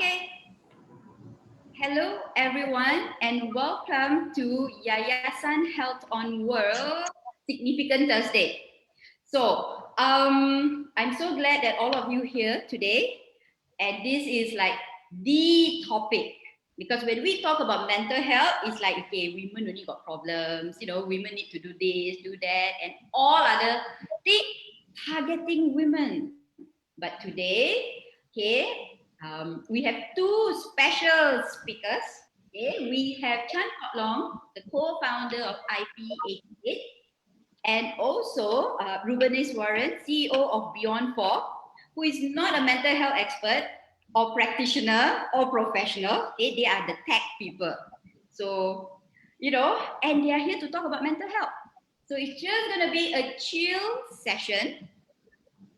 Okay. Hello, everyone, and welcome to Yayasan Health on World Significant Thursday. So, I'm so glad that all of you here today, and this is like the topic, because when we talk about mental health, it's like, okay, women only got problems, women need to do this, do that, and all other things targeting women. But today, we have two special speakers. Okay, we have Chan Kok Long, the co-founder of IP88, and also Rubaneswaran, CEO of Beyond 4, who is not a mental health expert or practitioner or professional. Okay, they are the tech people. So, and they are here to talk about mental health. So it's just going to be a chill session.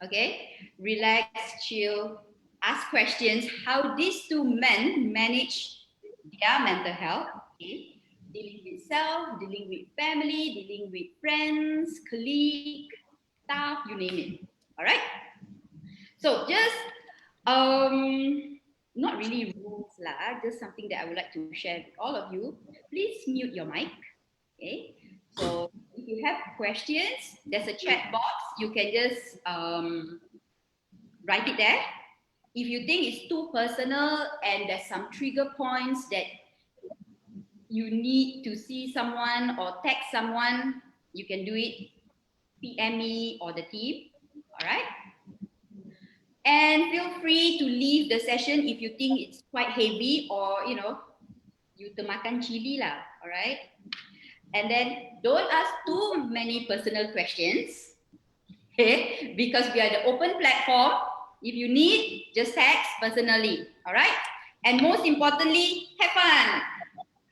Okay, relax, chill, ask questions how these two men manage their mental health. Okay, dealing with self, dealing with family, dealing with friends, colleague, staff, you name it. All right. So just not really rules lah, just something that I would like to share with all of you. Please mute your mic. Okay. So if you have questions, there's a chat box. You can just write it there. If you think it's too personal and there's some trigger points that you need to see someone or text someone, you can do it, PM me or the team. All right. And feel free to leave the session if you think it's quite heavy or, you termakan chili lah. All right. And then don't ask too many personal questions, okay? Because we are the open platform. If you need, just text personally, all right? And most importantly, have fun,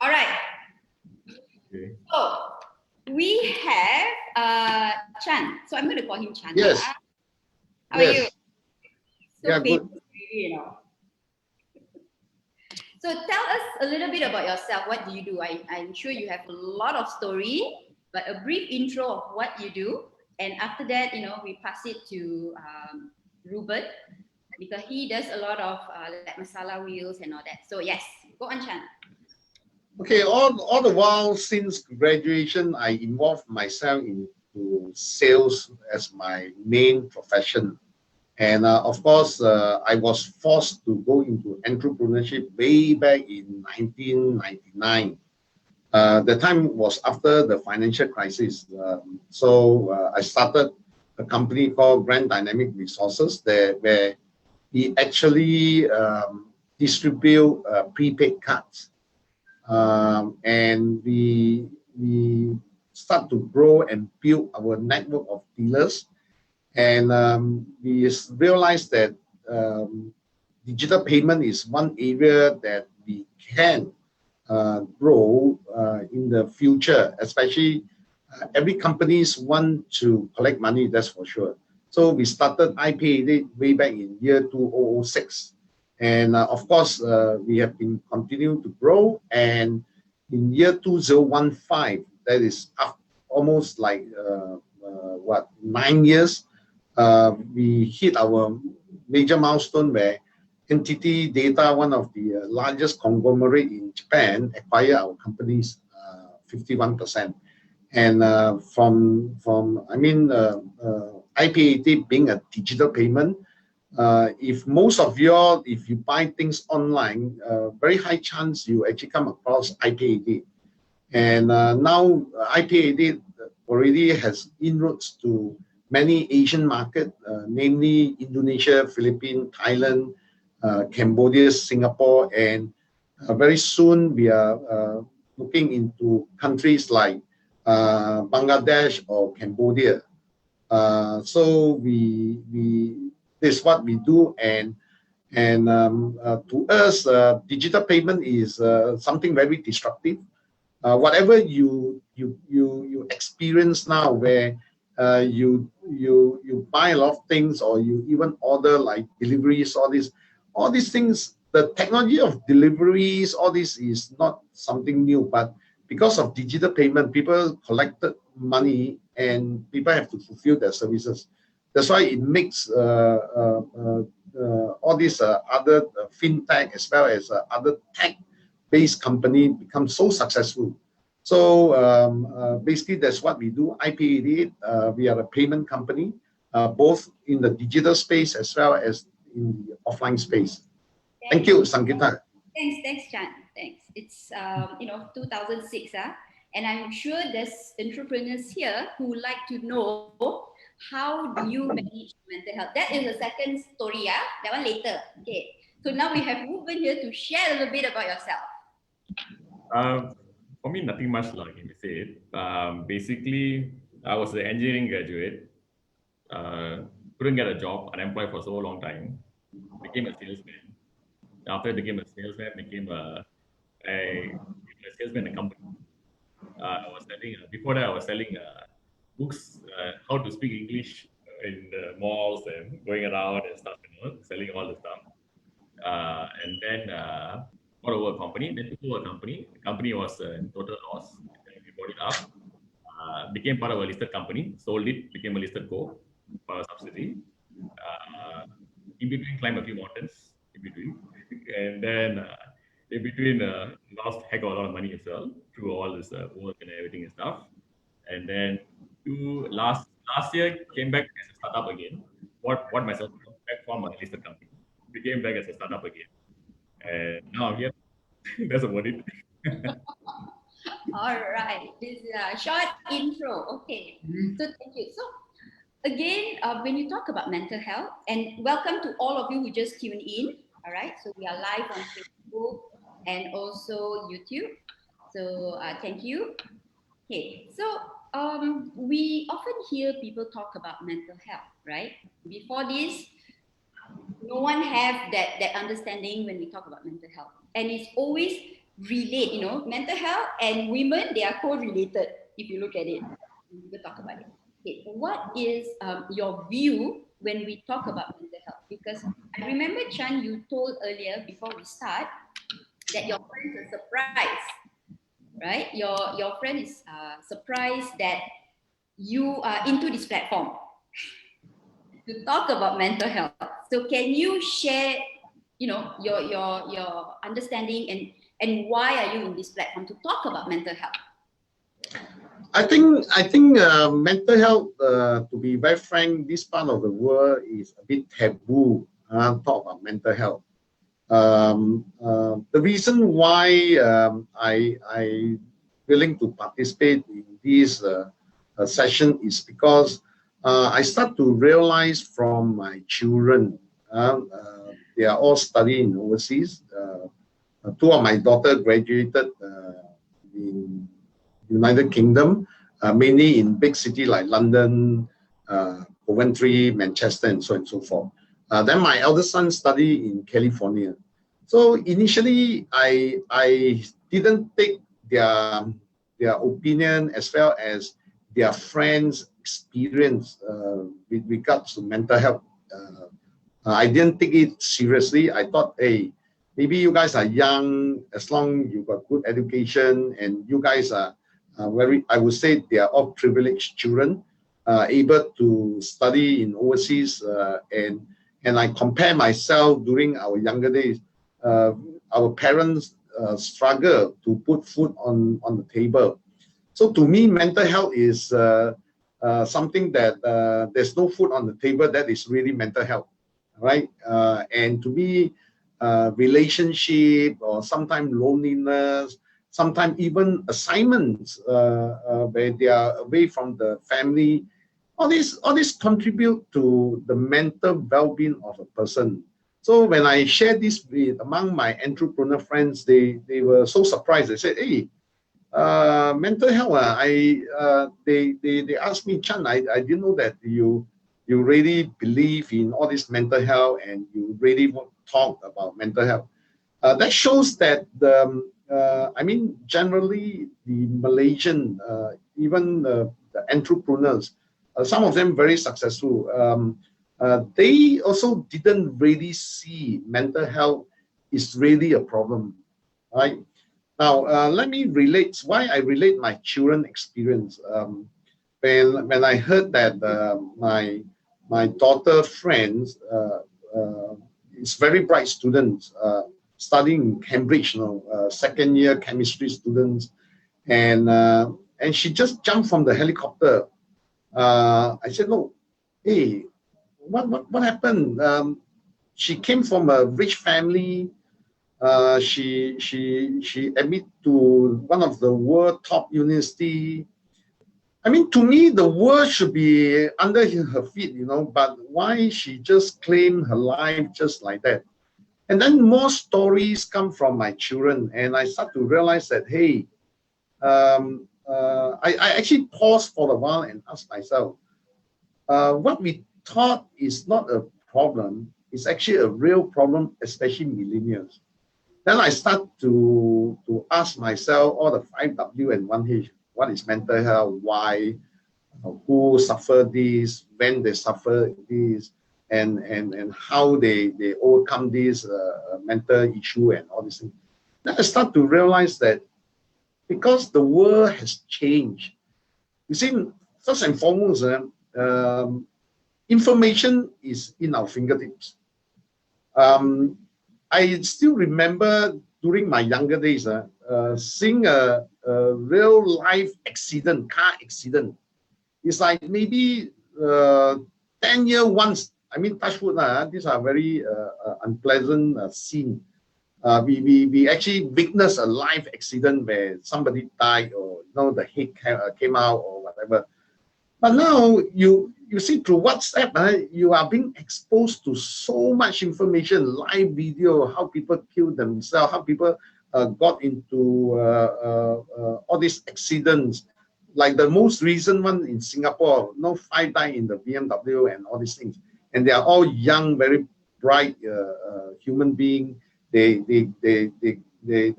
all right? Okay. So we have Chan. So I'm going to call him Chan. Yes. How are you? So yeah, good. So tell us a little bit about yourself. What do you do? I'm sure you have a lot of story, but a brief intro of what you do. And after that, we pass it to Ruben, because he does a lot of like masala wheels and all that. So yes, go on, Chan. Okay, all the while since graduation, I involved myself into sales as my main profession. And of course, I was forced to go into entrepreneurship way back in 1999. The time was after the financial crisis. So I started a company called Grand Dynamic Resources where we actually distribute prepaid cards. And we start to grow and build our network of dealers. And we realized that digital payment is one area that we can grow in the future, especially every companies want to collect money, that's for sure. So we started IP88 way back in year 2006. And of course, we have been continuing to grow. And in year 2015, that is almost like 9 years, we hit our major milestone where NTT Data, one of the largest conglomerate in Japan, acquired our company's 51%. And IP88 being a digital payment, if most of if you buy things online, very high chance you actually come across IP88. And now IP88 already has inroads to many Asian markets, namely Indonesia, Philippines, Thailand, Cambodia, Singapore, and very soon we are looking into countries like Bangladesh or Cambodia. So this is what we do, and to us, digital payment is something very disruptive. Whatever you experience now, where you buy a lot of things, or you even order like deliveries, all these things, the technology of deliveries, all this is not something new, but because of digital payment, people collected money and people have to fulfill their services. That's why it makes all these other fintech as well as other tech-based company become so successful. So basically, that's what we do. IP88, we are a payment company, both in the digital space as well as in the offline space. Thank you, Sangeeta. Thanks, Chan. Thanks. It's 2006, and I'm sure there's entrepreneurs here who like to know how do you manage mental health. That is the second story, that one later. Okay. So now we have Ruben here to share a little bit about yourself. For me, nothing much like you said. Basically, I was an engineering graduate. Couldn't get a job, unemployed for so long time. Became a salesman. After I became a salesman, became a salesman in a company. I was selling. Before that, I was selling books, how to speak English in the malls and going around and stuff. Selling all the stuff. And then bought over a company. Then took over a company. The company was in total loss. Then we bought it up. Became part of a listed company. Sold it. Became a listed co. For a subsidy. In between, climbed a few mountains. In between, and then in between, lost heck of a lot of money as well through all this work and everything and stuff. And then last year came back as a startup again. Bought myself back from a listed company. Became back as a startup again. And now I'm here. That's about it. All right. This is a short intro. Okay. So thank you. So again, when you talk about mental health, and welcome to all of you who just tuned in. All right. So we are live on Facebook and also YouTube. So thank you. Okay. So we often hear people talk about mental health, right? Before this, no one have that understanding when we talk about mental health, and it's always relate. Mental health and women, they are co-related. If you look at it, we talk about it. Okay, what is your view when we talk about mental health? Because I remember, Chan, you told earlier before we start that your friend is surprised, right? Your friend is surprised that you are into this platform to talk about mental health. So can you share, your understanding and why are you in this platform to talk about mental health? I think mental health, to be very frank, this part of the world is a bit taboo. Talk about mental health. The reason why I willing to participate in this session is because I start to realize from my children, they are all studying overseas. Two of my daughters graduated in United Kingdom, mainly in big cities like London, Coventry, Manchester, and so on and so forth. Then my eldest son studied in California. So initially, I didn't take their opinion as well as their friends' experience with regards to mental health. I didn't take it seriously. I thought, hey, maybe you guys are young, as long you got good education, and you guys are I would say they are all privileged children, able to study in overseas, and I compare myself during our younger days. Our parents struggle to put food on the table. So to me, mental health is something that there's no food on the table. That is really mental health, right? And to me, relationship or sometimes loneliness, sometimes even assignments where they are away from the family, all this contribute to the mental well-being of a person. So when I shared this with among my entrepreneur friends, they were so surprised. They said, "Hey, mental health." They asked me, "Chan, I didn't know that you really believe in all this mental health and you really want to talk about mental health." That shows that generally the Malaysian, even the entrepreneurs, some of them very successful. They also didn't really see mental health is really a problem, right? Now, let me relate why I relate my children experience. When I heard that my daughter friends is very bright student, studying in Cambridge, second year chemistry students, and she just jumped from the helicopter. I said, no, hey, what happened? She came from a rich family. She admitted to one of the world top university. I mean, to me, the world should be under her feet, but why she just claimed her life just like that? And then more stories come from my children, and I start to realize that, hey, I actually paused for a while and asked myself, what we thought is not a problem is actually a real problem, especially millennials. Then I start to ask myself all the 5W and 1H. What is mental health? Why? Who suffer this? When they suffer this? And how they overcome this mental issue and all these things. Then I start to realize that because the world has changed. You see, first and foremost, information is in our fingertips. I still remember during my younger days, seeing a real life accident, car accident. It's like maybe 10 years once. I mean, touch wood, these are very unpleasant scene. We actually witnessed a live accident where somebody died, or the head came out or whatever. But now you see through WhatsApp, you are being exposed to so much information, live video, how people kill themselves, how people got into all these accidents. Like the most recent one in Singapore, 5 died in the BMW and all these things. And they are all young, very bright human beings. They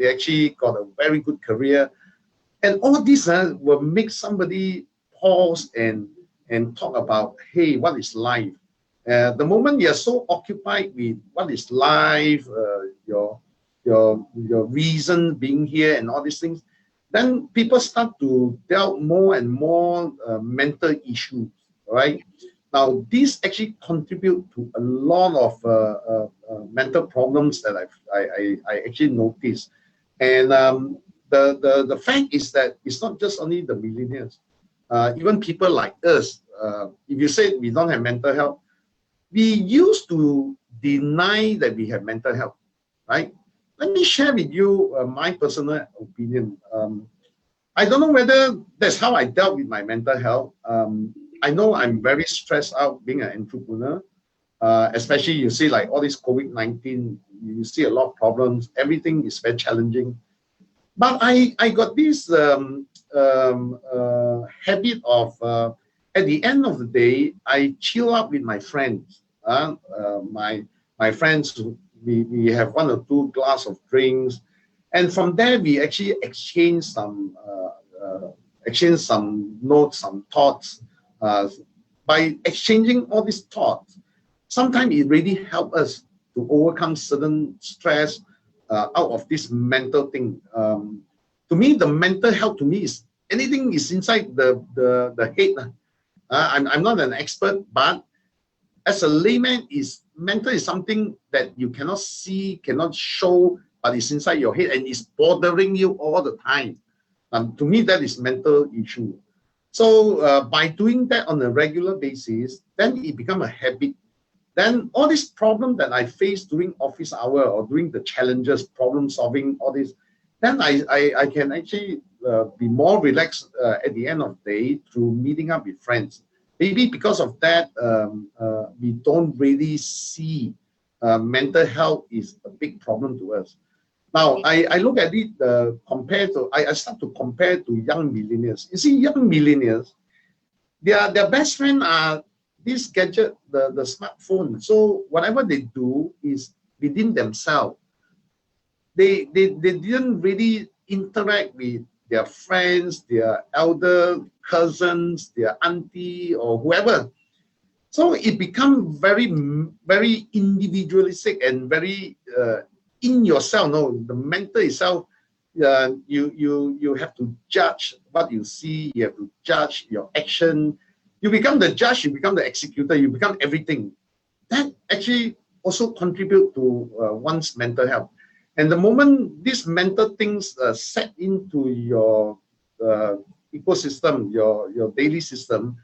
actually got a very good career. And all this will make somebody pause and talk about, hey, what is life? The moment you're so occupied with what is life, your reason being here and all these things, then people start to delve more and more mental issues, right? Now, this actually contribute to a lot of mental problems that I actually noticed. And the fact is that it's not just only the millennials. Even people like us, if you say we don't have mental health, we used to deny that we have mental health, right? Let me share with you my personal opinion. I don't know whether that's how I dealt with my mental health. I know I'm very stressed out being an entrepreneur, especially you see like all this COVID-19, you see a lot of problems, everything is very challenging. But I got this habit of, at the end of the day, I chill out with my friends. My friends, we have 1 or 2 glasses of drinks, and from there we actually exchange some notes, some thoughts. By exchanging all these thoughts, sometimes it really helps us to overcome certain stress out of this mental thing. To me, the mental health to me is anything is inside the head. I'm not an expert, but as a layman, mental is something that you cannot see, cannot show, but it's inside your head and it's bothering you all the time. To me, that is mental issue. So by doing that on a regular basis, then it becomes a habit. Then all these problems that I face during office hour or during the challenges, problem solving, all this, then I can actually be more relaxed at the end of the day through meeting up with friends. Maybe because of that, we don't really see mental health is a big problem to us. Now, I look at it compared to, I start to compare to young millennials. You see, young millennials, their best friend are this gadget, the smartphone. So whatever they do is within themselves. They didn't really interact with their friends, their elder cousins, their auntie or whoever. So it becomes very, very individualistic and very in yourself. No, the mental itself. You have to judge what you see. You have to judge your action. You become the judge. You become the executor. You become everything. That actually also contribute to one's mental health. And the moment these mental things set into your ecosystem, your daily system,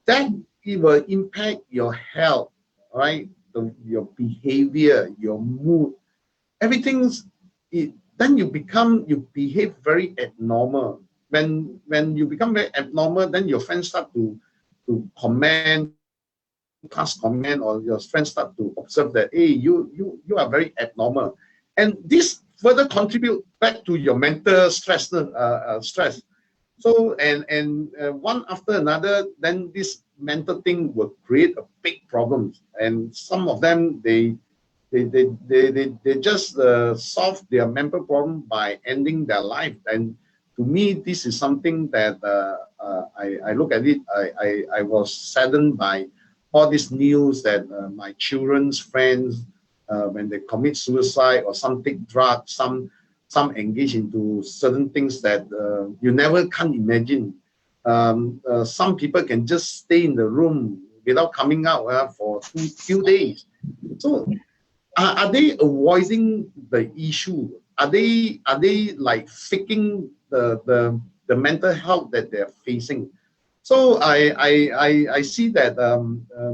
that it will impact your health, right? Your behavior, your mood, everything's. Then you behave very abnormal. When you become very abnormal, then your friends start to comment, pass comment, or your friends start to observe that, hey, you are very abnormal, and this further contribute back to your mental stress. So one after another, then this mental thing will create a big problem, and some of them they just solve their mental problem by ending their life. And to me, this is something that I look at it. I was saddened by all this news that my children's friends, when they commit suicide or some take drugs, some engage into certain things that you never can imagine. Some people can just stay in the room without coming out for few days. So are they avoiding the issue? Are they like faking the mental health that they're facing? So I see that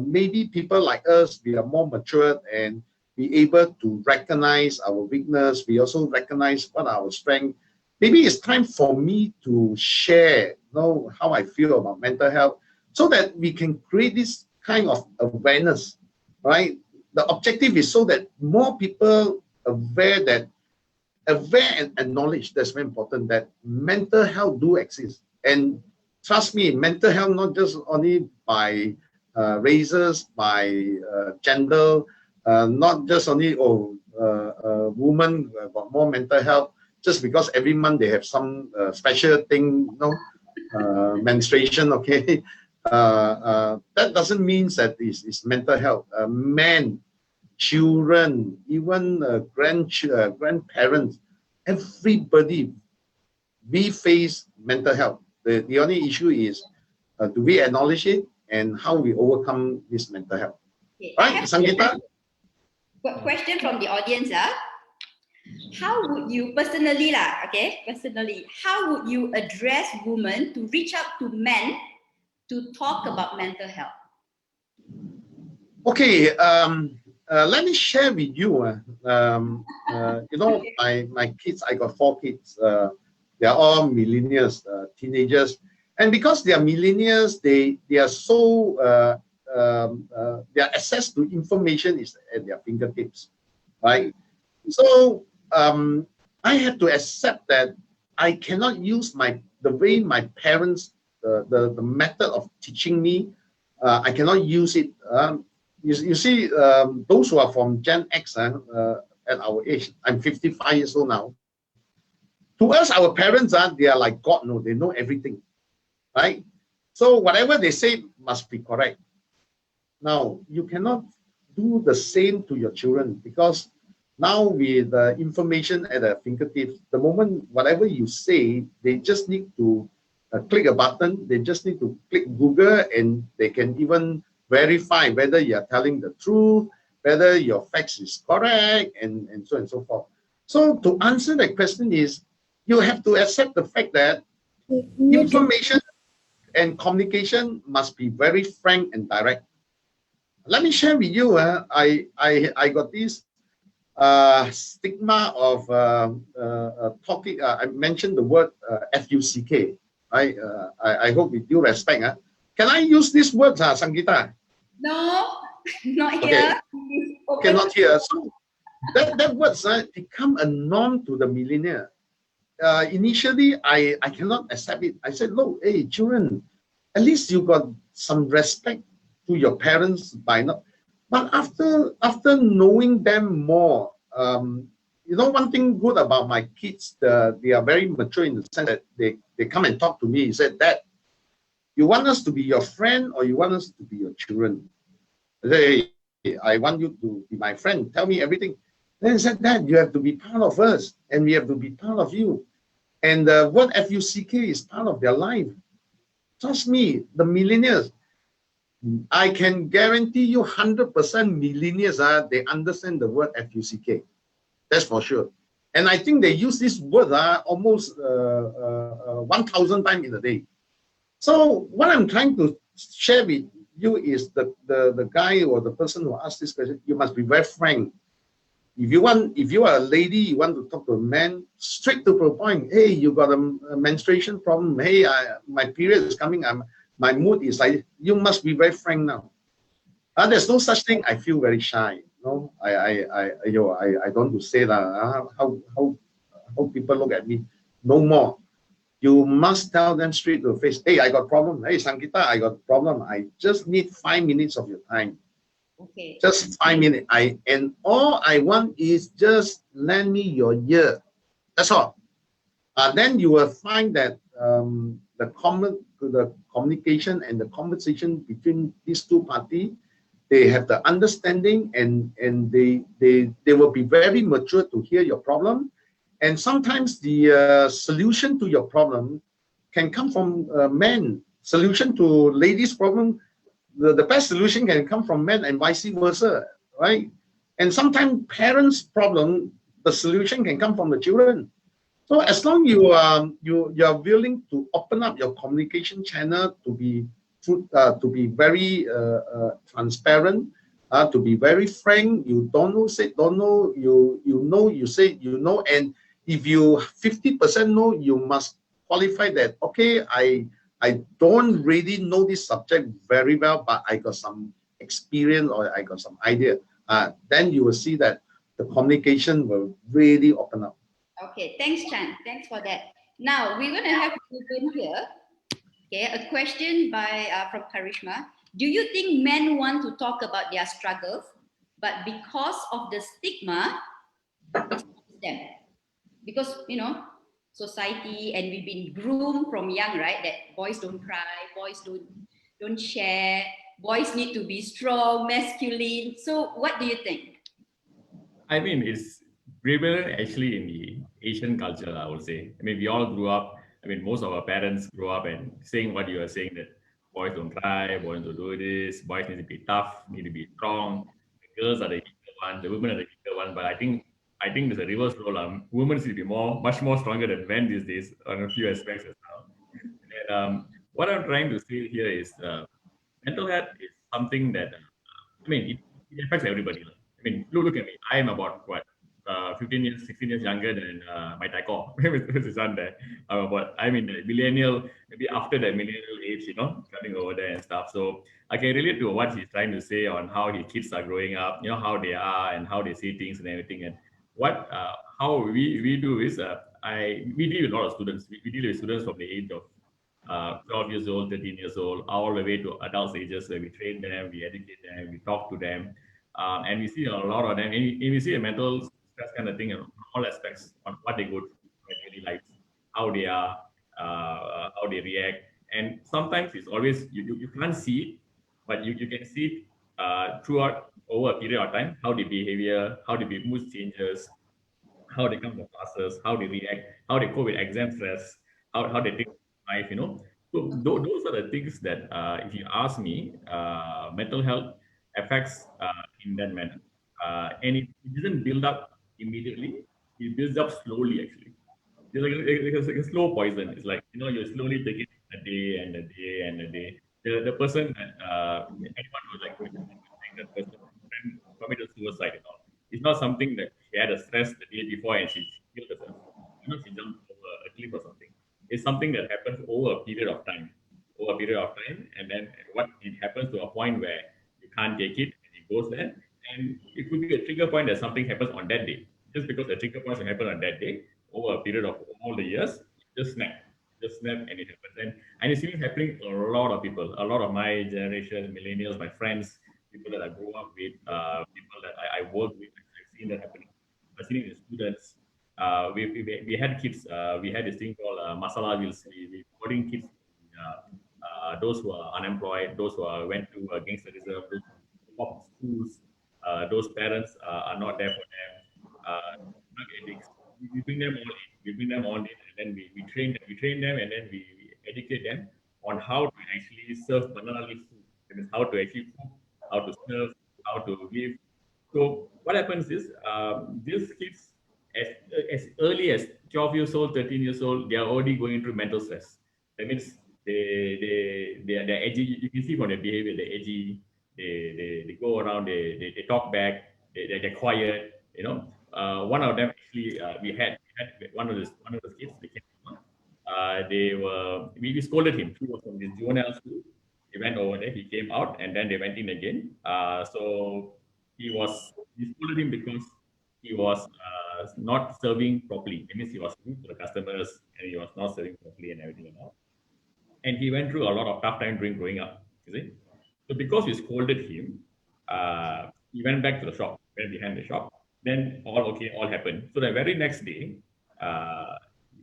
maybe people like us, we are more matured and be able to recognize our weakness. We also recognize what our strength. Maybe it's time for me to share, how I feel about mental health, so that we can create this kind of awareness, right? The objective is so that more people aware and acknowledge, that's very important, that mental health do exist. And trust me, mental health not just only by races, by gender, not just only women got more mental health just because every month they have some special thing, menstruation. Okay, that doesn't mean that it's mental health. Men, children, even grandparents, everybody, we face mental health. The only issue is do we acknowledge it and how we overcome this mental health. Okay. Right, Sangeeta? Question from the audience. How would you personally, how would you address women to reach out to men to talk about mental health? Okay, let me share with you. My kids, I got 4 kids. They are all millennials, teenagers, and because they are millennials, they are so their access to information is at their fingertips, right? So I have to accept that I cannot use the way my parents, the method of teaching me, I cannot use it. You see, those who are from Gen X at our age, I'm 55 years old now. To us, our parents they are like God. No, they know everything, right? So whatever they say must be correct. Now you cannot do the same to your children, because now with the information at their fingertips, the moment whatever you say, they just need to click a button. They just need to click Google, and they can even verify whether you are telling the truth, whether your facts is correct, and so on and so forth. So to answer that question is, you have to accept the fact that information and communication must be very frank and direct. Let me share with you, I got this stigma of talking. I mentioned the word FUCK. I hope with due respect. Can I use this word, Sangeeta? No, not here. Okay, not here. So that words become a norm to the millennial. Initially, I cannot accept it. I said, look, hey, children, at least you got some respect to your parents by not. But after knowing them more, one thing good about my kids, they are very mature in the sense that they come and talk to me. He said, Dad, you want us to be your friend or you want us to be your children? I said, hey, I want you to be my friend. Tell me everything. Then he said, Dad, you have to be part of us and we have to be part of you. And what FUCK is part of their life. Trust me, the millennials, I can guarantee you 100% millennials, they understand the word FUCK. That's for sure. And I think they use this word almost 1,000 times in a day. So what I'm trying to share with you is the guy or the person who asked this question, you must be very frank. If you are a lady, you want to talk to a man, straight to the point. Hey, you got a menstruation problem. Hey, my period is coming. My mood is like. You must be very frank now. There's no such thing. I feel very shy. No, I don't want to say that. How people look at me. No more. You must tell them straight to the face. Hey, I got problem. Hey, Sangeeta, I got problem. I just need 5 minutes of your time. Okay. Just 5 minutes. And all I want is just lend me your ear. That's all. Then you will find that the communication and the conversation between these two parties, they have the understanding, and they will be very mature to hear your problem. And sometimes the solution to your problem can come from men. Solution to ladies' problem, the best solution can come from men, and vice versa, right? And sometimes parents' problem, the solution can come from the children. So as long you are willing to open up your communication channel to be very transparent, to be very frank. You don't know, say don't know. You know, you say you know. And if you 50% know, you must qualify that. Okay, I don't really know this subject very well, but I got some experience or I got some idea. Then you will see that the communication will really open up. Okay, thanks, Chan. Thanks for that. Now we're gonna have Ruben here. Okay, a question by from Karishma. Do you think men want to talk about their struggles, but because of the stigma, it stops them? Because society, and we've been groomed from young, right? That boys don't cry, boys don't share, boys need to be strong, masculine. So, what do you think? I mean, it's prevalent actually in the Asian culture, I would say. I mean, we all grew up, I mean, most of our parents grew up and saying what you are saying, that boys don't cry, boys don't do this, boys need to be tough, need to be strong, the girls are the weaker one, the women are the weaker one. But I think there's a reverse role. Women need to be much more stronger than men these days on a few aspects as well. And what I'm trying to say here is mental health is something that I mean, it affects everybody. I mean, look at me. I am about what 15 years, 16 years younger than my taiko, with his son there. I'm in the millennial, maybe after the millennial age, coming over there and stuff. So I can relate to what he's trying to say on how his kids are growing up, how they are and how they see things and everything. And how we do is we deal with a lot of students. We deal with students from the age of 12 years old, 13 years old, all the way to adult ages where we train them, we educate them, we talk to them. And we see a lot of them, and we see a mental stress kind of thing in all aspects on what they go through in their daily lives, how they are, how they react. And sometimes it's always, you can't see it, but you can see it throughout over a period of time, how the behavior, how the mood changes, how they come to classes, how they react, how they cope with exam stress, how they take life. So those are the things that, if you ask me, mental health affects in that manner. And it doesn't build up immediately. It builds up slowly, actually. It's like a slow poison. It's like, you slowly take it a day and a day and a day. The person that, anyone who's like going like that person, friend committed suicide and all. It's not something that she had a stress the day before and she killed herself. She jumped over a cliff or something. It's something that happens over a period of time. Over a period of time, and then it happens to a point where you can't take it and it goes there. And it could be a trigger point that something happens on that day. Just because the trigger point happen on that day, over a period of all the years, just snap, and it happens. And it's even happening to a lot of people, a lot of my generation, millennials, my friends, people that I grew up with, people that I work with. I've seen that happening. I've seen it in students. We had kids. We had this thing called masala wheels. We putting kids, those who are unemployed, those who went to gangsterism, those who opt schools, those parents are not there for them. Drug addicts. We bring them all in. We bring them all in, and then we train them. We train them, and then we educate them on how to actually serve banana leaf food. means how to actually cook, how to serve, how to give. So what happens is these kids, as early as 12 years old, 13 years old, they are already going through mental stress. That means they're edgy. You can see from their behavior, they're edgy. They go around, they talk back, they're quiet. One of them actually, we had one of the kids. They came on. We scolded him. He was from this juvenile school. He went over there. He came out, and then they went in again. So we scolded him because he was not serving properly. That means he was rude to the customers, and he was not serving properly and everything. And he went through a lot of tough time during growing up. You see, so because we scolded him, he went back to the shop, went behind the shop. Then all happened. So the very next day, uh,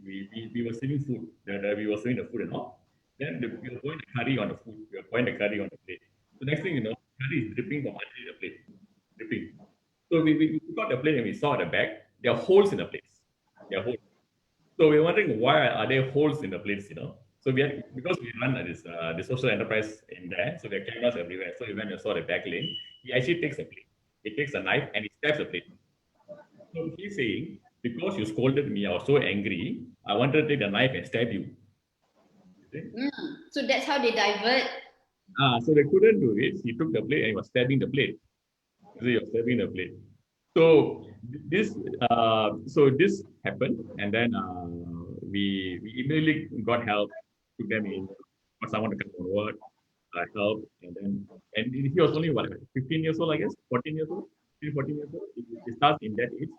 we were serving food. We were serving the food and all. Then we were pouring the curry on the food. We were pouring the curry on the plate. The next thing you know, curry is dripping from underneath the plate, dripping. So we took out the plate and we saw at the back there are holes in the plates. There are holes. So we're wondering why are there holes in the plates. So we had, because we run this the social enterprise in there, so there are cameras everywhere. So we went and saw the back lane. He actually takes a plate. He takes a knife and he stabs the plate. So he's saying, because you scolded me, I was so angry, I wanted to take the knife and stab you. So that's how they divert. So they couldn't do it. He took the plate and he was stabbing the plate. So he was stabbing the plate. So this happened, and then we immediately got help, took them in, got someone to come on board, help, and he was only 15 years old, I guess, 14 years old, 15, 14 years old. It starts in that age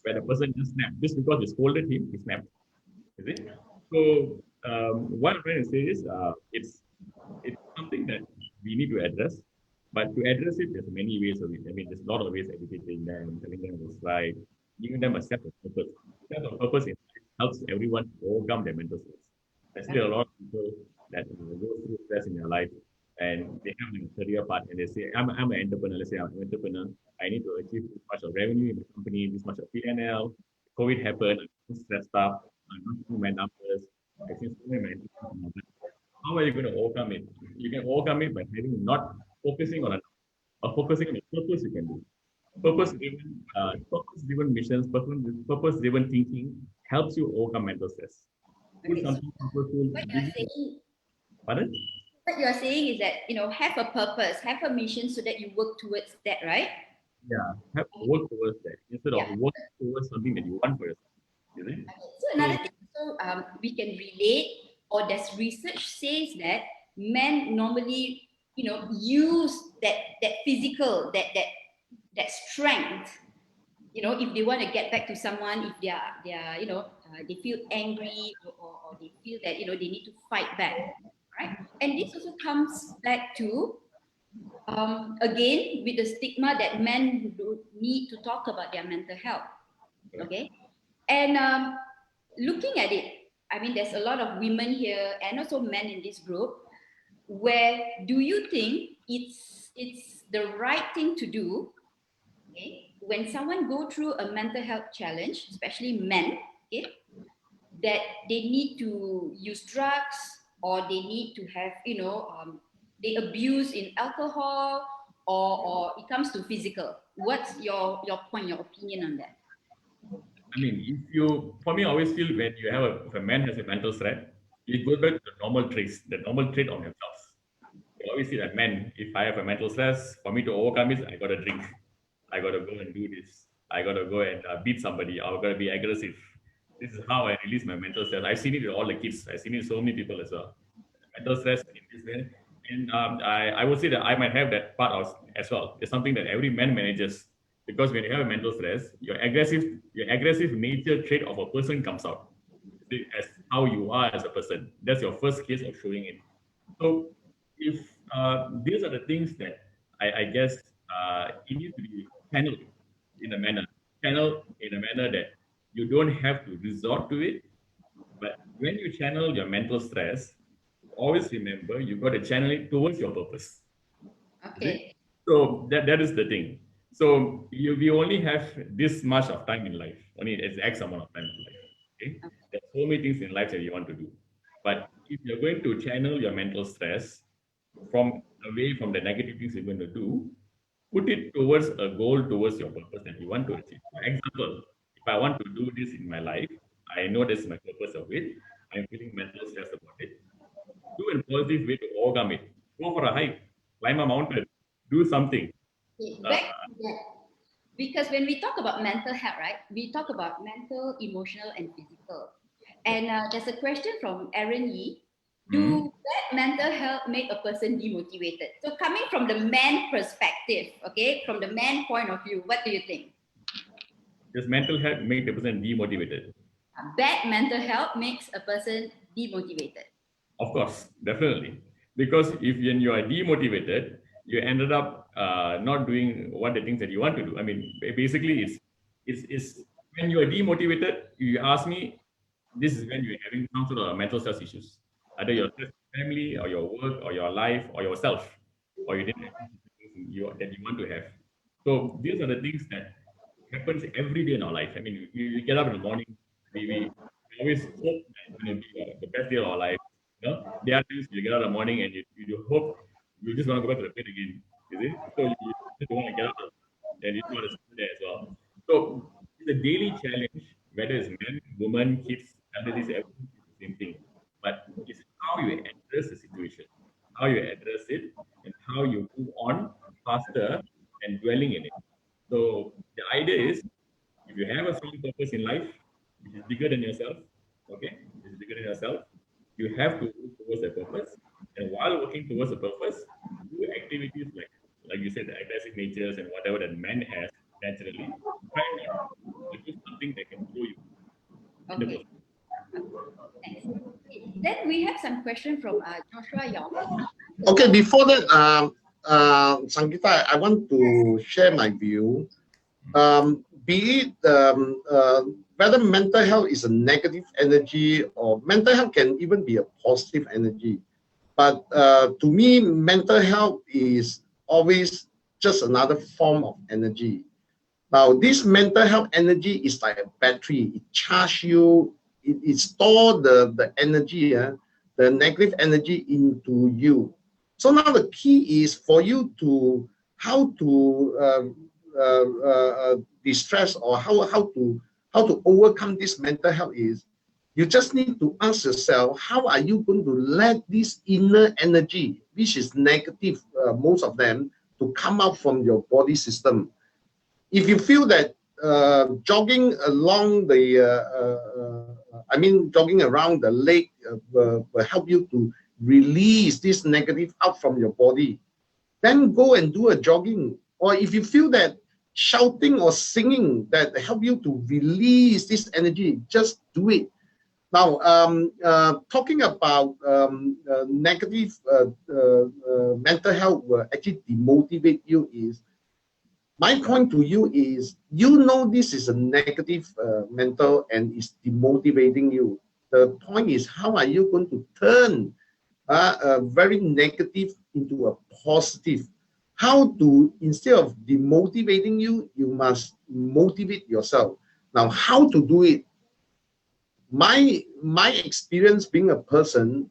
where the person just snapped. Just because we scolded him, he snapped. Is it? So what I'm trying to say is it's something that we need to address. But to address it, there's many ways of it. I mean, there's a lot of ways educating them, telling them what's right, giving them a sense of purpose. Sense of purpose helps everyone overcome their mental stress. There's still a lot of people that go through stress in their life and they have a career path and they say, I'm an entrepreneur. Let's say I'm an entrepreneur. I need to achieve this much of revenue in the company, this much of PNL. COVID happened, I'm stressed up, I'm not seeing my numbers, I think so many numbers. How are you going to overcome it? You can overcome it by having not focusing on focusing on the purpose you can do. Purpose-driven missions, purpose-driven thinking helps you overcome mental stress. Okay, so what you're saying, Pardon? what you're saying is that have a purpose, have a mission, so that you work towards that, right? Yeah, have to work towards that instead of work towards something that you want for yourself. Is it? So another thing, we can relate, or there's research says that men normally, use that physical, that strength, if they want to get back to someone, if they are they feel angry, or they feel that they need to fight back, right? And this also comes back to again with the stigma that men don't need to talk about their mental health. Okay, and looking at it, I mean, there's a lot of women here and also men in this group. Where do you think it's the right thing to do, okay, when someone go through a mental health challenge, especially men, okay, that they need to use drugs, or they need to have they abuse in alcohol, or it comes to physical? What's your point, your opinion on that? I mean, for me, I always feel when if a man has a mental threat, it goes back to the normal traits, the normal trait of themselves. You always see that, man, if I have a mental stress, for me to overcome it, I got to drink. I got to go and do this. I got to go and beat somebody. I got to be aggressive. This is how I release my mental stress. I've seen it with all the kids. I've seen it with so many people as well. Mental stress in this way. And I would say that I might have that part as well. It's something that every man manages. Because when you have a mental stress, your aggressive nature trait of a person comes out as how you are as a person. That's your first case of showing it. So if these are the things that I guess it needs to be channeled in a manner that you don't have to resort to it. But when you channel your mental stress, always remember you got to channel it towards your purpose. Okay. So that is the thing. So we only have this much of time in life. Only it's X amount of time in life. Okay? There's so many things in life that you want to do. But if you're going to channel your mental stress from away from the negative things you're going to do, put it towards a goal, towards your purpose that you want to achieve. For example, if I want to do this in my life, I know this is my purpose of it. I'm feeling mental stress about it. Do a positive way to overcome it. Go for a hike, climb a mountain, do something. Okay, Uh, back to that. Because when we talk about mental health, right, we talk about mental, emotional, and physical. And there's a question from Aaron Yee. hmm. Do bad mental health make a person demotivated? So coming from the man perspective, okay, from the man point of view, what do you think? Does mental health make the person demotivated? Bad mental health makes a person demotivated. Of course, definitely. Because if when you are demotivated, you ended up not doing what the things that you want to do. I mean, basically, it's when you are demotivated. You ask me, this is when you're having some sort of mental health issues, either your family or your work or your life or yourself, or you didn't achieve the things that you want to have. So these are the things that happens every day in our life. I mean, we get up in the morning, we always hope that it's going to be the best day of our life. You know, there are times you get out in the morning and you hope you just want to go back to the bed again. You see? So you just don't want to get out and you just want to sit there as well. So it's a daily challenge, whether it's men, women, kids, elderly, everything is the same thing. But it's how you address the situation, how you address it, and how you move on faster and dwelling in it. So the idea is if you have a strong purpose in life, which is bigger than yourself, okay, which is bigger than yourself, you have to move towards that purpose. And while working towards the purpose, do activities like you said, the aggressive natures and whatever that man has naturally, try not to do something that can grow you in the Okay. purpose. Thanks. Okay, then we have some question from Joshua Yong. Okay, before that, Sangeeta, I want to share my view. Be it whether mental health is a negative energy or mental health can even be a positive energy. But to me, mental health is always just another form of energy. Now, this mental health energy is like a battery. It charges you, it stores the energy, the negative energy into you. So now the key is for you to how to distress or how to overcome this mental health is you just need to ask yourself, how are you going to let this inner energy, which is negative, most of them, to come out from your body system? If you feel that jogging along the, jogging around the lake will help you to release this negative out from your body, then go and do a jogging. Or if you feel that shouting or singing that help you to release this energy, just do it. Now, talking about negative mental health will actually demotivate you is, my point to you is, you know this is a negative mental and is demotivating you. The point is, how are you going to turn a very negative into a positive? How to, instead of demotivating you, you must motivate yourself. Now, how to do it? My experience being a person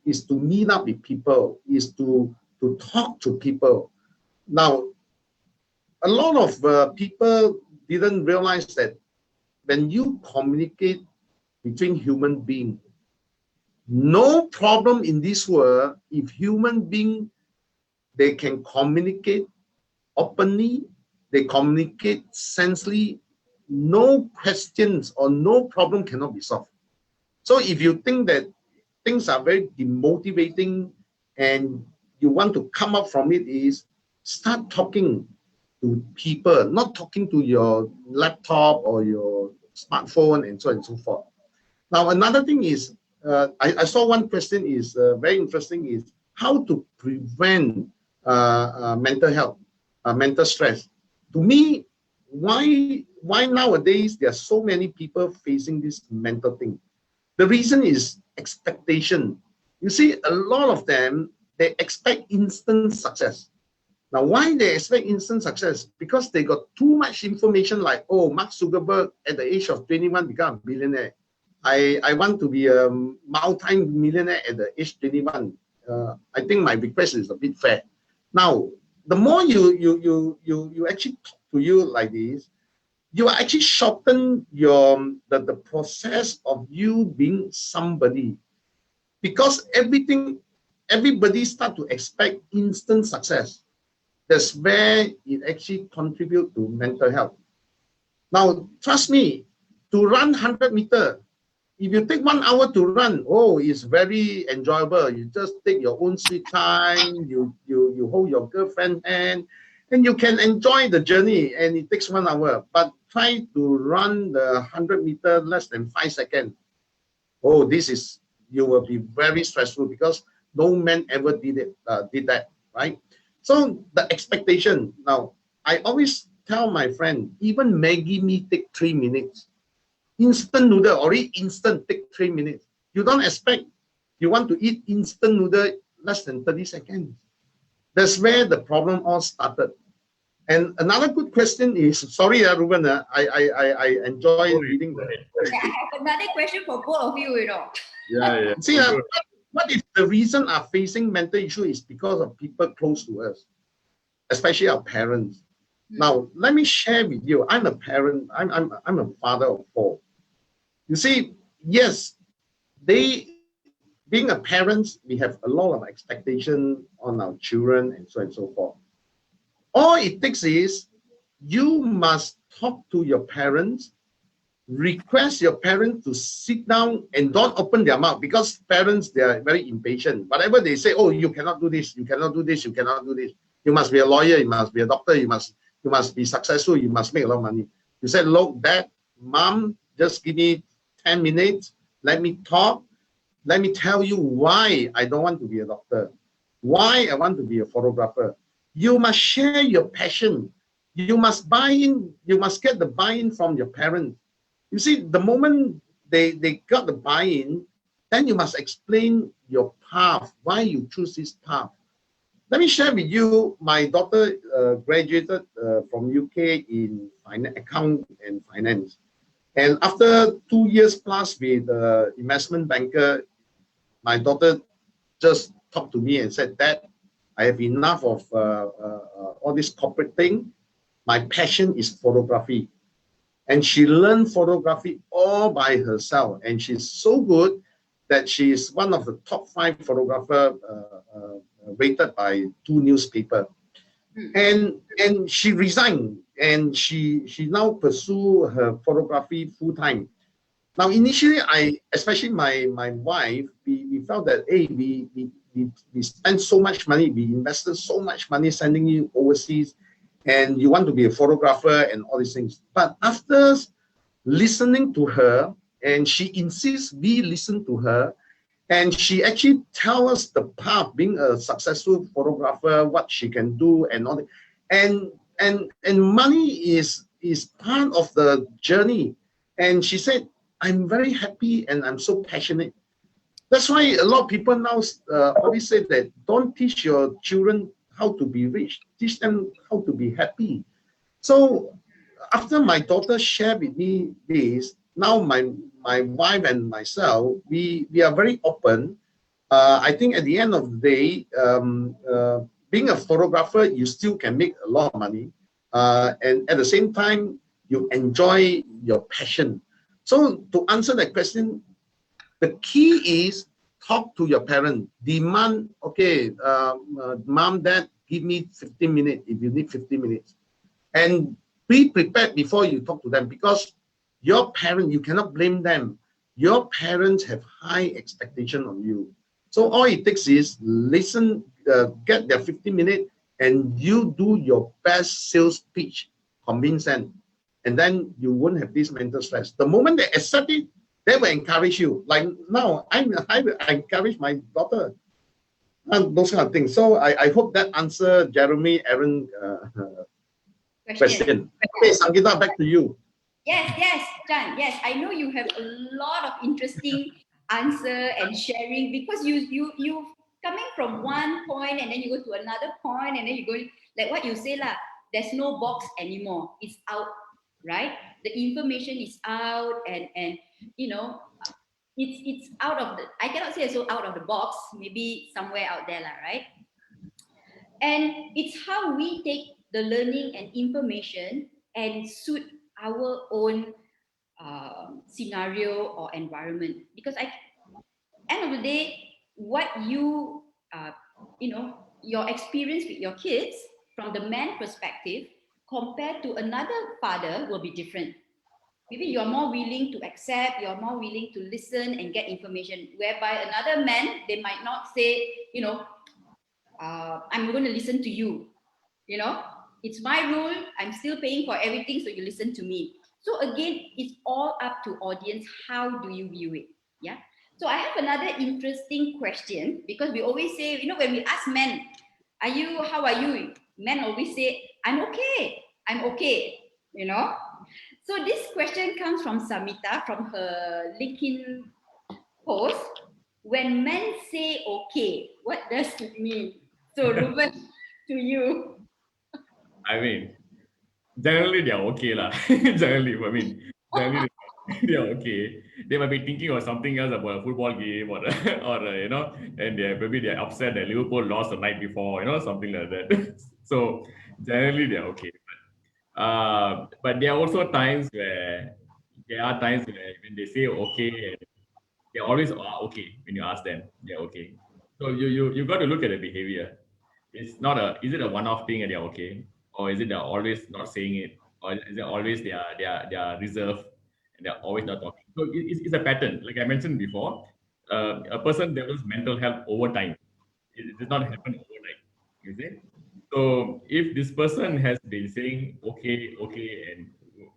is to meet up with people, is to talk to people. Now, a lot of people didn't realize that when you communicate between human beings, no problem in this world if human being, they can communicate openly, they communicate sensibly, no questions or no problem cannot be solved. So if you think that things are very demotivating and you want to come up from it, is start talking to people, not talking to your laptop or your smartphone and so on and so forth. Now, another thing is, I saw one question is very interesting, is how to prevent mental health, mental stress. To me, why nowadays there are so many people facing this mental thing? The reason is expectation. You see, a lot of them, they expect instant success. Now, why they expect instant success? Because they got too much information, like, oh, Mark Zuckerberg at the age of 21 become a billionaire. I want to be a multi-millionaire at the age 21. I think my request is a bit fair. Now, the more you actually talk to you like this, you actually shorten the process of you being somebody, because everybody start to expect instant success. That's where it actually contributes to mental health. Now, trust me, to run 100 meter, if you take 1 hour to run, oh, it's very enjoyable. You just take your own sweet time, you hold your girlfriend hand, and you can enjoy the journey, and it takes 1 hour. But try to run the 100 meter less than 5 seconds. Oh, you will be very stressful, because no man ever did that, right? So the expectation. Now, I always tell my friend, even Maggie mee take 3 minutes. Instant noodle, already instant, take 3 minutes. You don't expect you want to eat instant noodle less than 30 seconds. That's where the problem all started. And another good question is, sorry, Ruben, I enjoy reading the. Yeah, I have another question for both of you, you know. Yeah. See, what if the reason are facing mental issue is because of people close to us, especially our parents? Now, let me share with you. I'm a parent. I'm a father of 4. You see, yes, being a parent, we have a lot of expectation on our children and so forth. All it takes is you must talk to your parents, request your parents to sit down and don't open their mouth, because parents, they are very impatient. Whatever they say, oh, you cannot do this, you cannot do this, you cannot do this. You must be a lawyer, you must be a doctor, you must be successful, you must make a lot of money. You say, look, Dad, Mom, just give me 10 minutes, let me talk, let me tell you why I don't want to be a doctor, why I want to be a photographer. You must share your passion. You must buy in, you must get the buy-in from your parents. You see, the moment they got the buy-in, then you must explain your path, why you choose this path. Let me share with you, my daughter graduated from UK in account and finance. And after 2 years plus with the investment banker, my daughter just talked to me and said, Dad, I have enough of all this corporate thing. My passion is photography. And she learned photography all by herself. And she's so good that she is one of the top 5 photographers rated by 2 newspapers. And she resigned, and she now pursue her photography full time. Now, initially, especially my wife, we felt that, hey, we spent so much money, we invested so much money sending you overseas, and you want to be a photographer and all these things. But after listening to her, and she insists we listen to her, and she actually tells us the path, being a successful photographer, what she can do and all that. And money is part of the journey. And she said, I'm very happy and I'm so passionate. That's why a lot of people now always say that don't teach your children how to be rich, teach them how to be happy. So after my daughter shared with me this, now my wife and myself, we are very open. I think at the end of the day, being a photographer, you still can make a lot of money. And at the same time, you enjoy your passion. So to answer that question, the key is talk to your parent. Demand, okay, Mom, Dad, give me 15 minutes if you need 15 minutes. And be prepared before you talk to them, because your parents, you cannot blame them. Your parents have high expectation on you. So all it takes is listen, get their 15 minutes, and you do your best sales pitch, convince them. And then you won't have this mental stress. The moment they accept it, they will encourage you. Like now, I encourage my daughter and those kind of things. So I hope that answer Jeremy, Aaron question. Okay, Sangeeta, back to you. Yes, Chan. Yes, I know you have a lot of interesting answer and sharing, because you coming from one point and then you go to another point and then you go like what you say lah. There's no box anymore. It's out, right? The information is out, and you know, it's out of the, I cannot say it's so out of the box, maybe somewhere out there, right? And it's how we take the learning and information and suit our own scenario or environment. Because end of the day, what you your experience with your kids from the man perspective compared to another father will be different. Maybe you're more willing to accept, you're more willing to listen and get information, whereby another man, they might not say, I'm going to listen to you. It's my rule, I'm still paying for everything, so you listen to me. So again, it's all up to audience. How do you view it? Yeah. So I have another interesting question, because we always say, when we ask men, how are you? Men always say, I'm okay. So this question comes from Samita, from her LinkedIn post. When men say okay, what does it mean? So Ruben, to you. I mean, generally they're okay lah. Generally they're okay. They might be thinking of something else, about a football game or and maybe they're upset that Liverpool lost the night before, something like that. So generally they're okay. But there are also times where when they say okay, and they always are okay when you ask them, they're okay. So you got to look at the behavior. It's not is it a one-off thing and they're okay, or is it they're always not saying it, or is it always they are reserved and they're always not talking? So it's a pattern. Like I mentioned before, a person develops mental health over time. It does not happen overnight. You see? So if this person has been saying okay, okay, and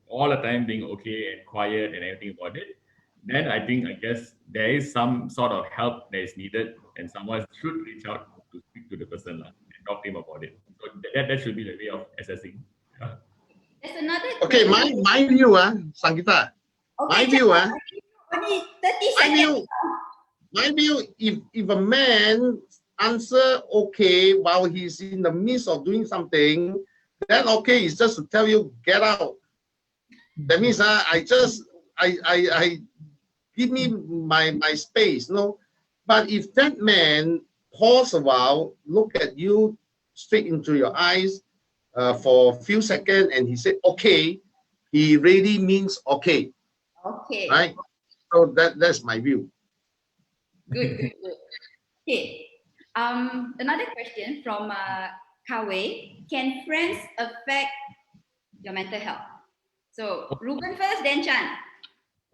all the time being okay and quiet and everything about it, then I guess there is some sort of help that is needed, and someone should reach out to speak to the person and talk to him about it. So that should be the way of assessing. Yeah. There's another Okay, question. my view, Sangeeta. Okay, My view, only 30 my seconds. view, my view, if a man answer okay while he's in the midst of doing something, then okay is just to tell you get out. That means I give me my space, no. But if that man pause a while, look at you straight into your eyes for a few seconds, and he said okay, he really means okay. Okay. Right? So that's my view. Good. Okay. Another question from Kawe. Can friends affect your mental health? So Ruben first, then Chan.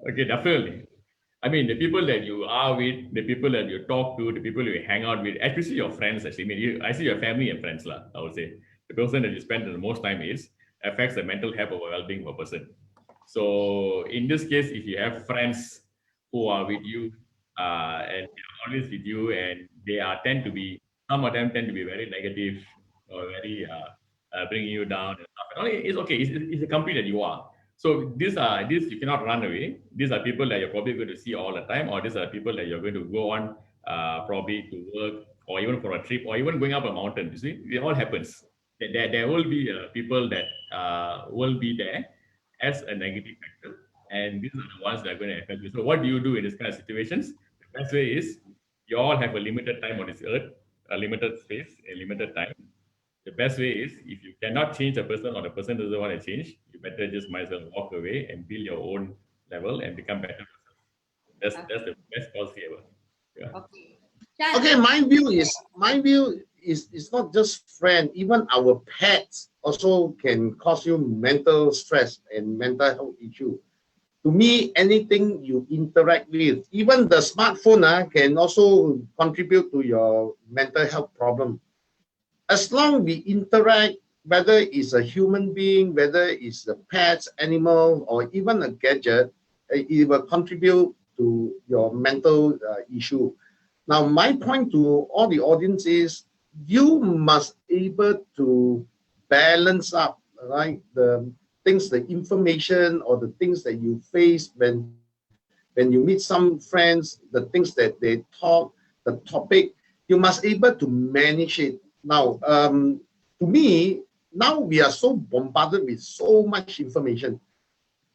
Okay, definitely. I mean, the people that you are with, the people that you talk to, the people you hang out with, especially your friends, actually. I see your family and friends, lah, I would say. The person that you spend the most time is affects the mental health or well-being of a person. So in this case, if you have friends who are with you and they're always with you, and some of them tend to be very negative or very bringing you down and stuff. And all, it's okay. It's a company that you are. So these you cannot run away. These are people that you're probably going to see all the time, or these are people that you're going to go on probably to work, or even for a trip, or even going up a mountain. You see, it all happens. There will be people that will be there as a negative factor, and these are the ones that are going to affect you. So what do you do in this kind of situations? The best way is you all have a limited time on this earth, a limited space, a limited time. The best way is, if you cannot change a person or the person doesn't want to change, you better just might as well walk away and build your own level and become better. That's the best policy ever. Yeah. Okay. Chan. Okay, my view is it's not just friend, even our pets also can cause you mental stress and mental health issue. To me, anything you interact with, even the smartphone can also contribute to your mental health problem. As long we interact, whether it's a human being, whether it's a pet, animal, or even a gadget, it will contribute to your mental issue. Now, my point to all the audience is you must able to balance up, right? The things, the information or the things that you face when you meet some friends, the things that they talk, the topic, you must able to manage it. Now, to me, now we are so bombarded with so much information.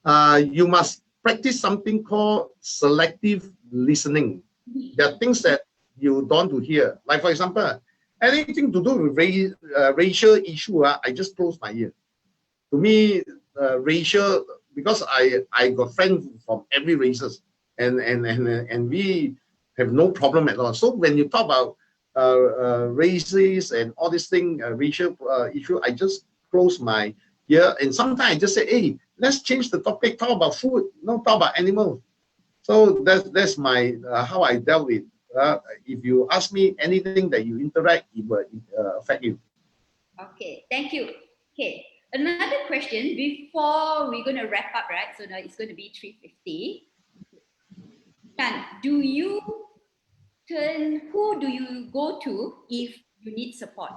You must practice something called selective listening. There are things that you don't want to hear. Like for example, anything to do with racial issue, I just close my ear. To me, racial, because I got friends from every races, and we have no problem at all. So when you talk about races and all this thing, racial issue, I just close my ear. And sometimes I just say, hey, let's change the topic, talk about food, not talk about animals. So that's my how I dealt with. If you ask me anything that you interact, it will affect you. Okay, thank you. Okay, another question before we're going to wrap up, right? So now it's going to be 3:50. Chan, who do you go to if you need support?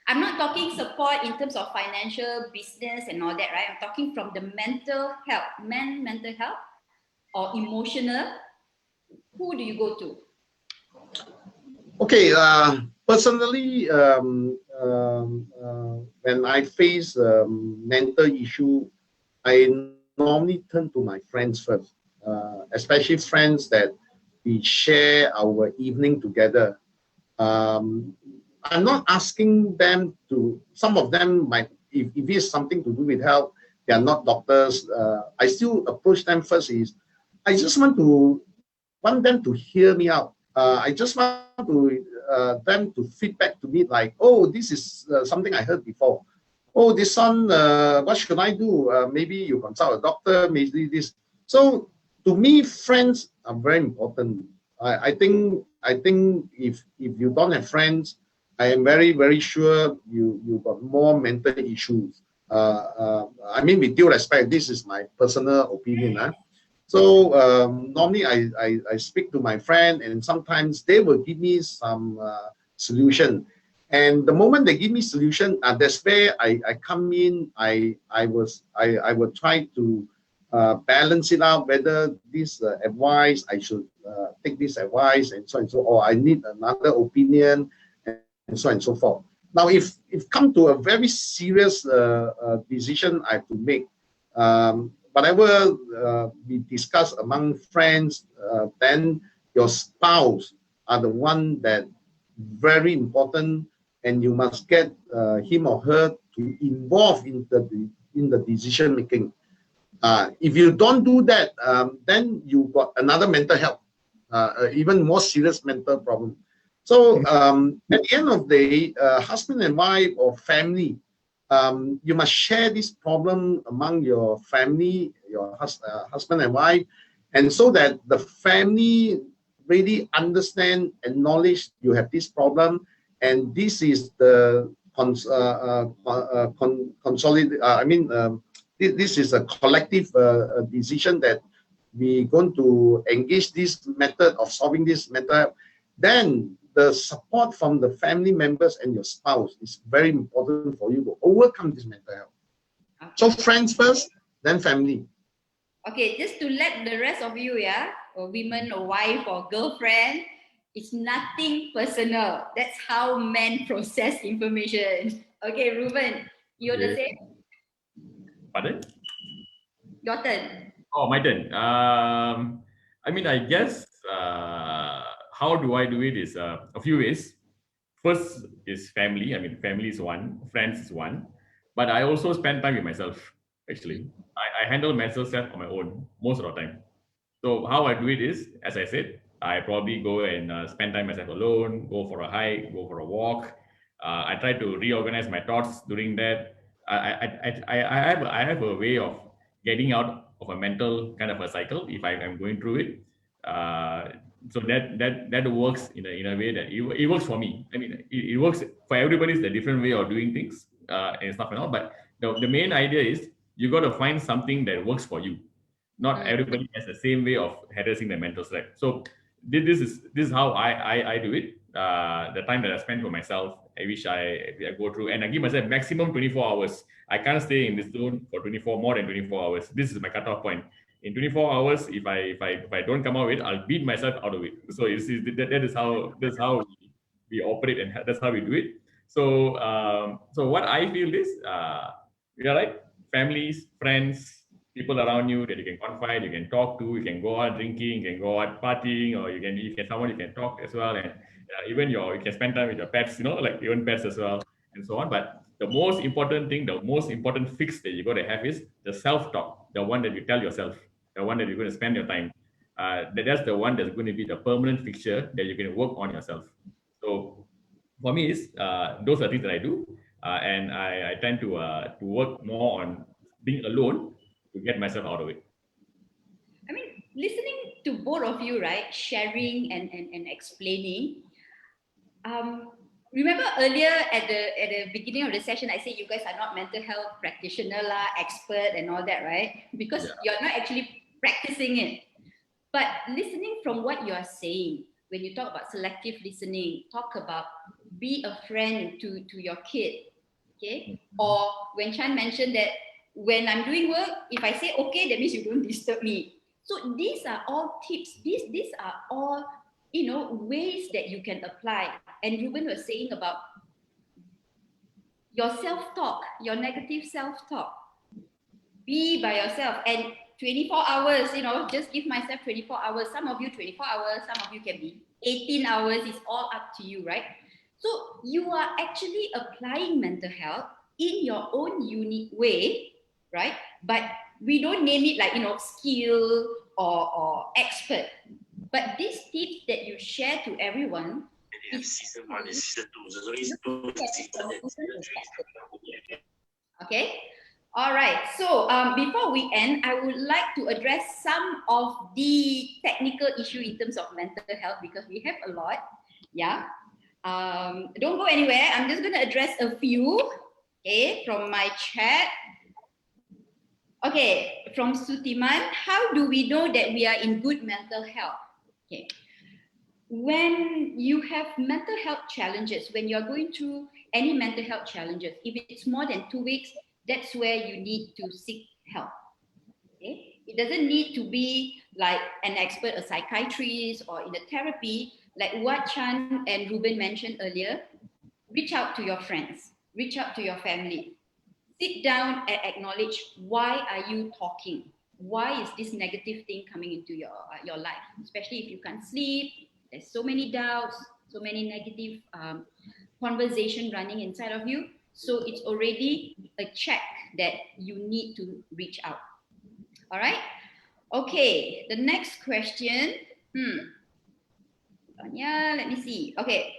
I'm not talking support in terms of financial, business and all that, right? I'm talking from the mental health, mental health or emotional. Who do you go to? Okay, personally, when I face mental issue, I normally turn to my friends first, especially friends that we share our evening together. I'm not asking them to, some of them might, if it's something to do with health, they are not doctors. I still approach them first is, I just want them to hear me out. I just want them to feedback to me like, oh, this is something I heard before. Oh, this one, what should I do? Maybe you consult a doctor, maybe this. So to me, friends are very important. I think if you don't have friends, I am very sure you got more mental issues. I mean, with due respect, this is my personal opinion. So normally I speak to my friend, and sometimes they will give me some solution. And the moment they give me solution, that's where I come in. I will try to balance it out, whether this advice I should take this advice and so, or I need another opinion and so on and so forth. Now, if come to a very serious decision I have to make, whatever we discuss among friends, then your spouse are the one that very important, and you must get him or her to involve in the decision making. If you don't do that, then you got another mental health, even more serious mental problem. So at the end of the day, husband and wife or family, you must share this problem among your family, your husband and wife, and so that the family really understand, acknowledge you have this problem, and this is the consolidate. This is a collective decision that we're going to engage this method of solving this matter. Then the support from the family members and your spouse is very important for you to overcome this mental health. Okay. So friends first, then family. Okay, just to let the rest of you, or women or wife or girlfriend, it's nothing personal. That's how men process information. Okay, Ruben, you're the same? Pardon? Your turn. Oh, my turn. I mean, I guess how do I do it is a few ways. First is family. I mean, family is one, friends is one, but I also spend time with myself. Actually, I handle mental stuff on my own most of the time. So how I do it is, as I said, I probably go and spend time myself alone, go for a hike, go for a walk. I try to reorganize my thoughts during that. I have a way of getting out of a mental kind of a cycle if I am going through it. So that works in a way that it works for me. I mean, it works for everybody. It's a different way of doing things and stuff and all. But the main idea is you got to find something that works for you. Not everybody has the same way of addressing their mental stress. So this is how I do it. The time that I spend for myself, I wish I go through, and I give myself maximum 24 hours. I can't stay in this zone for more than 24 hours. This is my cutoff point. In 24 hours, if I don't come out with it, I'll beat myself out of it. So that is how we operate, and that's how we do it. So so what I feel is, you're right, families, friends, people around you that you can confide, you can talk to, you can go out drinking, you can go out partying, or you can someone you can talk as well, and even you can spend time with your pets, like your own pets as well, and so on. But the most important thing, the most important fix that you got to have is the self-talk, the one that you tell yourself, the one that you're going to spend your time. That's the one that's going to be the permanent fixture that you can work on yourself. So for me, is those are things that I do, and I tend to work more on being alone to get myself out of it. I mean, listening to both of you, right, sharing and explaining. Remember earlier at the beginning of the session, I said you guys are not mental health practitioner lah, expert and all that, right? Because you're not actually practicing it. But listening from what you are saying, when you talk about selective listening, talk about be a friend to your kid, okay? Or when Chan mentioned that when I'm doing work, if I say okay, that means you don't disturb me. So these are all tips. These are all, ways that you can apply. And Ruben was saying about your self-talk, your negative self-talk. Be by yourself. And 24 hours, just give myself 24 hours. Some of you 24 hours, some of you can be 18 hours. It's all up to you, right? So you are actually applying mental health in your own unique way, right? But we don't name it like, skill or expert. But these tips that you share to everyone, season 1 and season 2. So it's 2 seasons. Okay. All right. So before we end, I would like to address some of the technical issue in terms of mental health because we have a lot. Yeah. Don't go anywhere. I'm just going to address a few. Okay, from my chat. Okay, from Sutiman, how do we know that we are in good mental health? Okay. When you have mental health challenges, when you're going through any mental health challenges, if it's more than 2 weeks, that's where you need to seek help. Okay? It doesn't need to be like an expert, a psychiatrist, or in a therapy, like what Chan and Ruben mentioned earlier. Reach out to your friends, reach out to your family. Sit down and acknowledge why are you talking? Why is this negative thing coming into your life? Especially if you can't sleep, there's so many doubts, so many negative conversation running inside of you. So it's already a check that you need to reach out. All right? Okay, the next question. Yeah, let me see. Okay.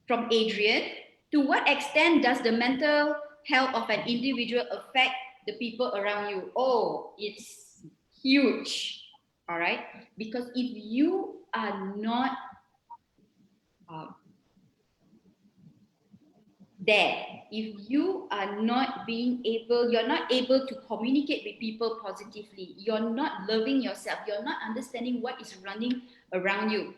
From Adrian, to what extent does the mental health of an individual affect the people around you? Oh, it's huge. All right? Because if you are not there, if you are not you're not able to communicate with people positively, you're not loving yourself, you're not understanding what is running around you,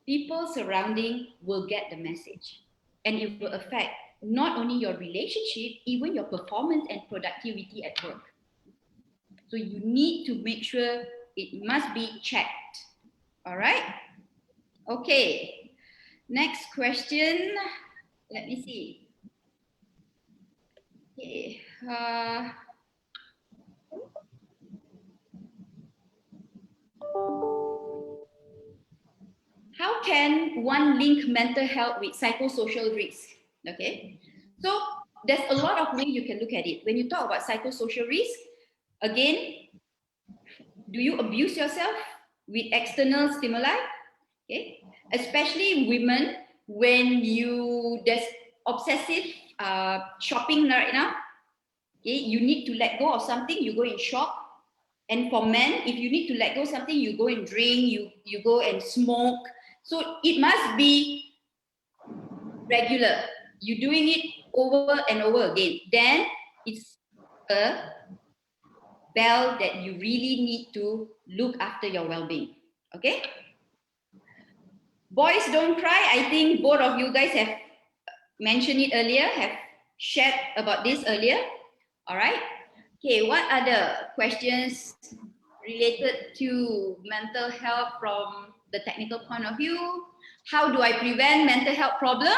people surrounding will get the message. And it will affect not only your relationship, even your performance and productivity at work. So you need to make sure it must be checked. All right? Okay. Next question. Let me see. Okay. How can one link mental health with psychosocial risk? Okay. So there's a lot of ways you can look at it. When you talk about psychosocial risk, again, do you abuse yourself with external stimuli? Okay. Especially women, when there's obsessive shopping right now. Okay, you need to let go of something, you go and shop. And for men, if you need to let go of something, you go and drink, you go and smoke. So it must be regular. You're doing it over and over again. Then it's a bell that you really need to look after your well-being. Okay? Boys don't cry. I think both of you guys have mentioned it earlier, have shared about this earlier. All right? Okay, what other questions related to mental health from the technical point of view? How do I prevent mental health problem?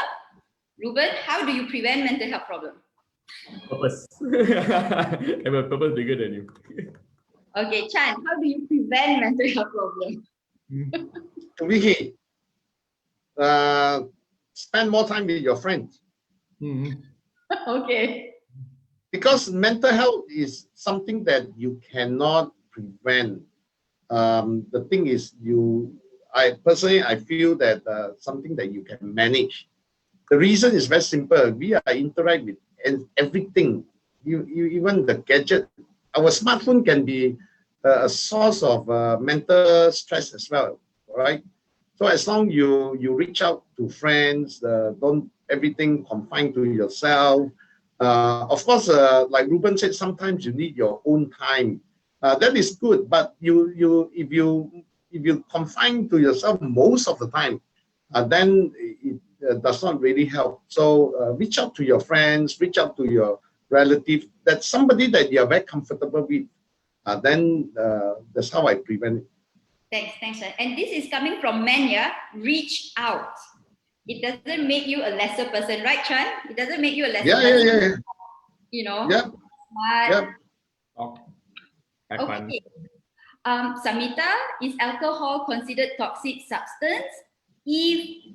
Ruben, how do you prevent mental health problem? Purpose. Have a purpose bigger than you. Okay, Chan, how do you prevent mental health problems? To me, spend more time with your friends. Okay. Because mental health is something that you cannot prevent. The thing is, I personally feel that something that you can manage. The reason is very simple. We are interact with everything. You even the gadget. Our smartphone can be a source of mental stress as well, right? So as long you reach out to friends, don't everything confined to yourself. Of course, like Ruben said, sometimes you need your own time. That is good, but if you confine to yourself most of the time, then it does not really help. So reach out to your friends, reach out to your relative. That's somebody that you are very comfortable with. Then that's how I prevent it. Thanks, Chan. And this is coming from men, yeah? Reach out. It doesn't make you a lesser person, right, Chan? It doesn't make you a lesser person. Yeah. You know? Yeah. Smart. Have fun. Okay. Samita, is alcohol considered toxic substance if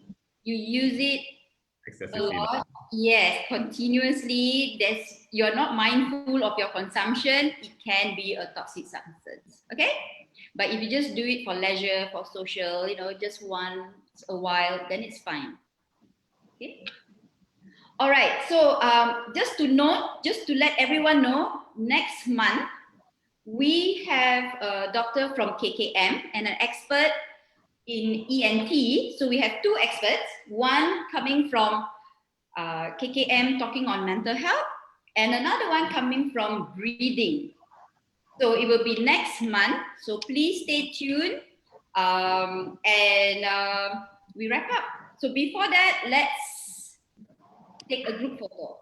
you use it a Excessively. lot? Yes, continuously. You're not mindful of your consumption. It can be a toxic substance. Okay, but if you just do it for leisure, for social, just once a while, then it's fine. Okay. All right. So just to let everyone know, next month we have a doctor from KKM and an expert in ENT. So we have two experts, one coming from KKM talking on mental health and another one coming from breathing. So it will be next month. So please stay tuned and we wrap up. So before that, let's take a group photo.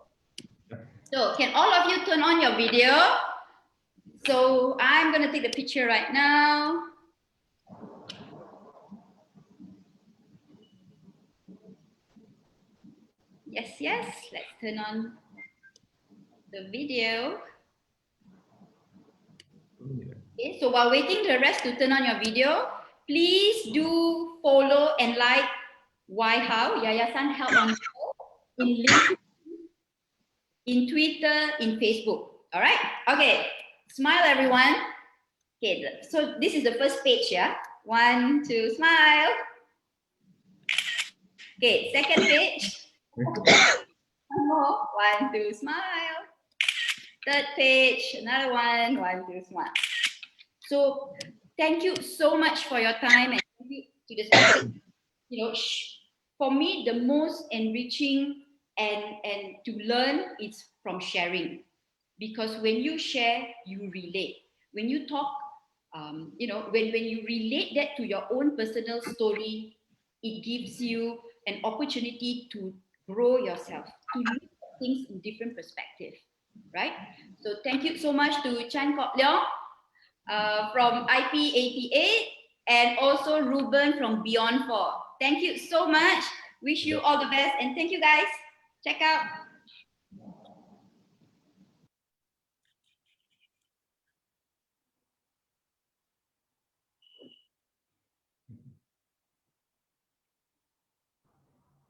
So can all of you turn on your video? So I'm going to take the picture right now. Yes. Let's turn on the video. Okay, so while waiting the rest to turn on your video, please do follow and like YHOW, Yayasan Health on in LinkedIn, in Twitter, in Facebook. All right? Okay. Smile, everyone. Okay, so this is the first page, yeah? 1, 2, smile. Okay, second page. One more. 1, 2, smile. Third page, another one. 1, 2, smile. So thank you so much for your time and thank you to the speakers. For me, the most enriching and to learn is from sharing, because when you share, you relate. When you talk, when you relate that to your own personal story, it gives you an opportunity to grow yourself, to look at things in different perspective, right? So thank you so much to Chan Kok Long from IP88 and also Ruben from Beyond 4. Thank you so much. Wish you all the best and thank you guys. Check out